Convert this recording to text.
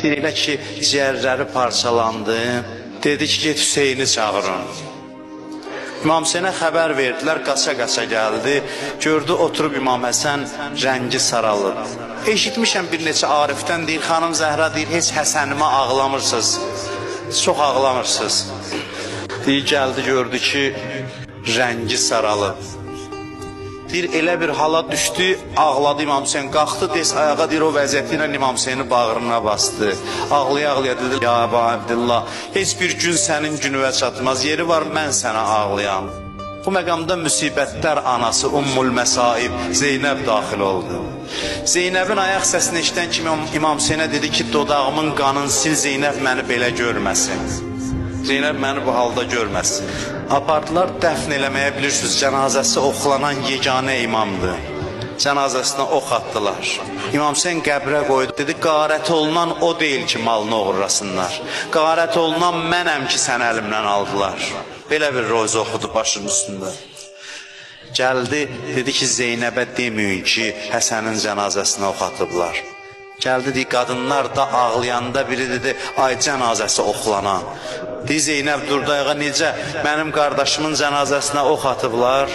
deyir, elə ki, ciyərləri parçalandı. Dedi ki, get Hüseyni çağırın. İmam Hüseynə xəbər verdilər, qaça-qaça gəldi. Gördü, oturub İmam Həsən rəngi saralıb. Eşitmişəm bir neçə Arifdən, deyir, xanım Zəhra deyir, heç Həsənimə ağlamırsınız, çox ağlamırsınız. Deyir, gəldi, gördü ki, rəngi saralıb. Deyir, elə bir hala düşdü, ağladı İmam Hüseyin, qalxdı, des ayağa, deyir, o vəziyyəti ilə İmam Hüseyini bağrına bastı. Ağlaya-ağlaya dedi, ya Əbu Abdillah, heç bir gün sənin günüvə çatmaz, yeri var, mən sənə ağlayam. Bu məqamda müsibətlər anası Ummul Məsaib Zeynəb daxil oldu. Zeynəbin ayaq səsini eşidən kimi İmam Hüseyinə dedi ki, dodağımın qanını sil, Zeynəb məni belə görməsin. Zeynəb məni bu halda görməsin. Apardılar, dəfn eləməyə bilirsiniz, cənazəsi oxlanan yeganə imamdır. Cənazəsinə ox atdılar. İmam Hüseyin qəbrə qoydu, dedi, qarət olunan o deyil ki, malını oğurlasınlar. Qarət olunan mənəm ki, sən əlimdən aldılar. Belə bir roza oxudu başının üstündə. Gəldi, dedi ki, Zeynəbə deməyin ki, Həsənin cənazəsinə ox atıblar. Gəldi, deyir, qadınlar da ağlayanda biri dedi, ay cənazəsi oxlanan. Deyir, Zeynəb durdu ayağa, necə mənim qardaşımın cənazəsinə ox atıblar.